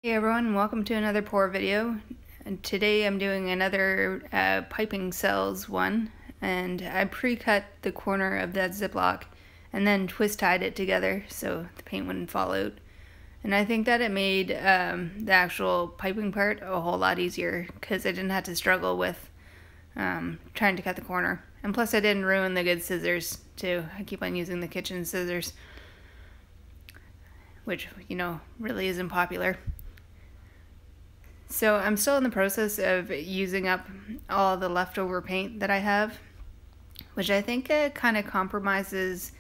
Hey everyone, welcome to another pour video. And today I'm doing another piping cells one, and I pre-cut the corner of that ziplock and then twist tied it together so the paint wouldn't fall out. And I think that it made the actual piping part a whole lot easier because I didn't have to struggle with trying to cut the corner. And plus I didn't ruin the good scissors too. I keep on using the kitchen scissors, which, you know, really isn't popular. So I'm still in the process of using up all the leftover paint that I have, which I think kind of compromises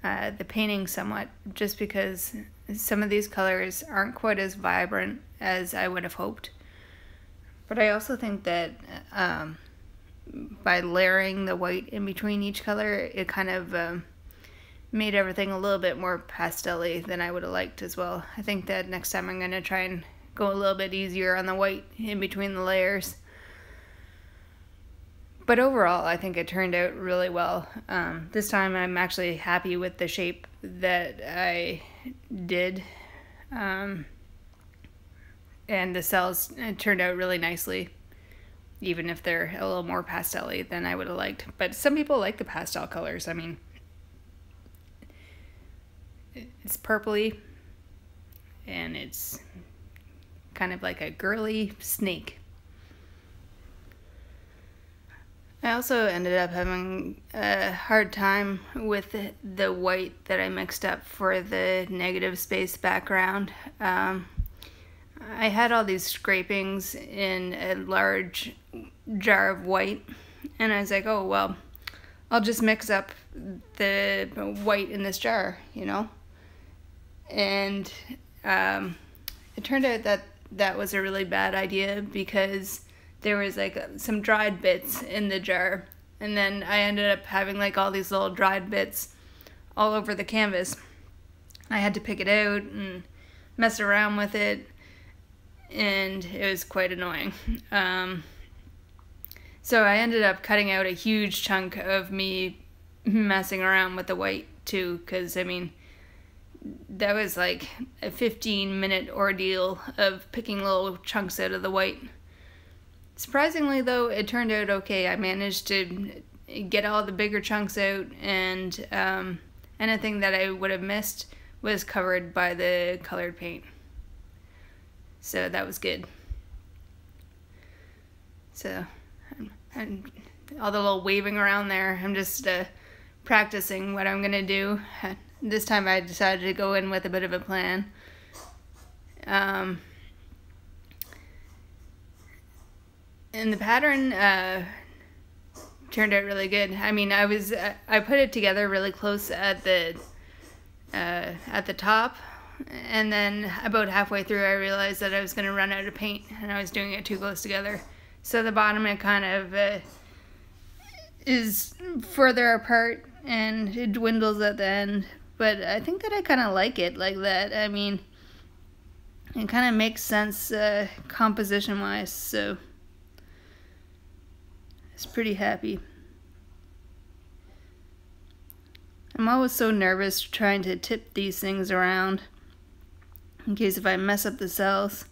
the painting somewhat, just because some of these colors aren't quite as vibrant as I would have hoped. But I also think that by layering the white in between each color, it kind of made everything a little bit more pastel-y than I would have liked as well. I think that next time I'm going to try and go a little bit easier on the white in between the layers. But overall, I think it turned out really well. This time I'm actually happy with the shape that I did. And the cells turned out really nicely, even if they're a little more pastel-y than I would have liked. But some people like the pastel colors. I mean, it's purpley, and it's kind of like a girly snake. I also ended up having a hard time with the white that I mixed up for the negative space background. I had all these scrapings in a large jar of white, and I was like, oh well, I'll just mix up the white in this jar, you know? And it turned out that that was a really bad idea, because there was like some dried bits in the jar, and then I ended up having like all these little dried bits all over the canvas. I had to pick it out and mess around with it, and it was quite annoying. So I ended up cutting out a huge chunk of me messing around with the white too, because I mean, that was like a 15-minute ordeal of picking little chunks out of the white. Surprisingly though, it turned out okay. I managed to get all the bigger chunks out, and anything that I would have missed was covered by the colored paint. So that was good. So and all the little waving around there, I'm just practicing what I'm gonna do. This time I decided to go in with a bit of a plan. And the pattern turned out really good. I mean, I put it together really close at the top, and then about halfway through I realized that I was going to run out of paint, and I was doing it too close together. So the bottom, it kind of is further apart, and it dwindles at the end. But I think that I kind of like it like that. I mean, it kind of makes sense composition-wise, so it's pretty happy. I'm always so nervous trying to tip these things around in case if I mess up the cells.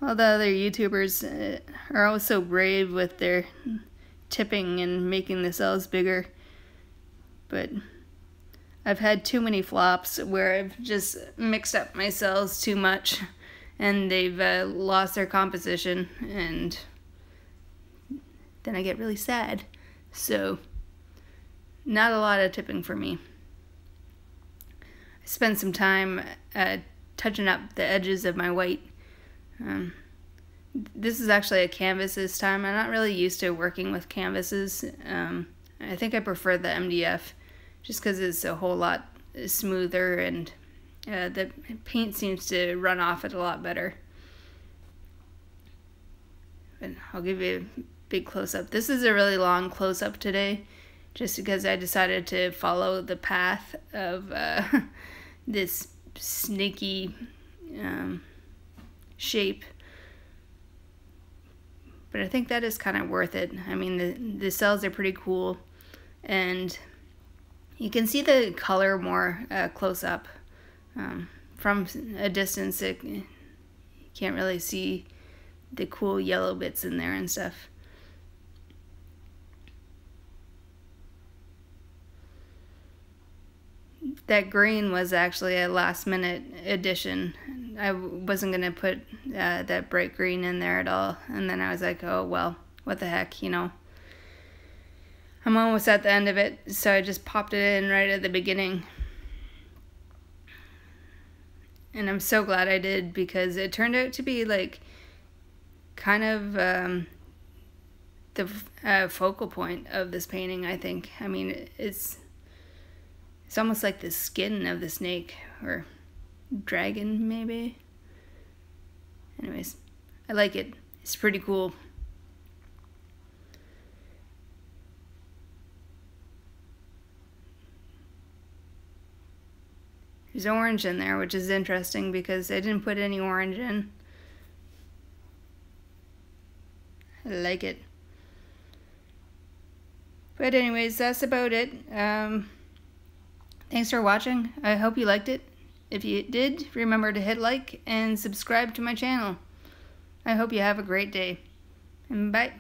All the other YouTubers are always so brave with their tipping and making the cells bigger, but I've had too many flops where I've just mixed up my cells too much, and they've lost their composition, and then I get really sad. So not a lot of tipping for me. I spent some time touching up the edges of my white. This is actually a canvas this time. I'm not really used to working with canvases. I think I prefer the MDF just because it's a whole lot smoother, and the paint seems to run off it a lot better. But I'll give you a big close-up. This is a really long close-up today, just because I decided to follow the path of this snaky shape. But I think that is kind of worth it. I mean, the cells are pretty cool, and you can see the color more close up. from a distance, you can't really see the cool yellow bits in there and stuff. That green was actually a last minute addition. I wasn't going to put that bright green in there at all. And then I was like, oh, well, what the heck, you know. I'm almost at the end of it, so I just popped it in right at the beginning. And I'm so glad I did, because it turned out to be like kind of the focal point of this painting, I think. I mean, it's almost like the skin of the snake, or dragon, maybe. Anyways, I like it. It's pretty cool. There's orange in there, which is interesting because I didn't put any orange in. I like it. But anyways, that's about it. Thanks for watching. I hope you liked it. If you did, remember to hit like and subscribe to my channel. I hope you have a great day. And bye.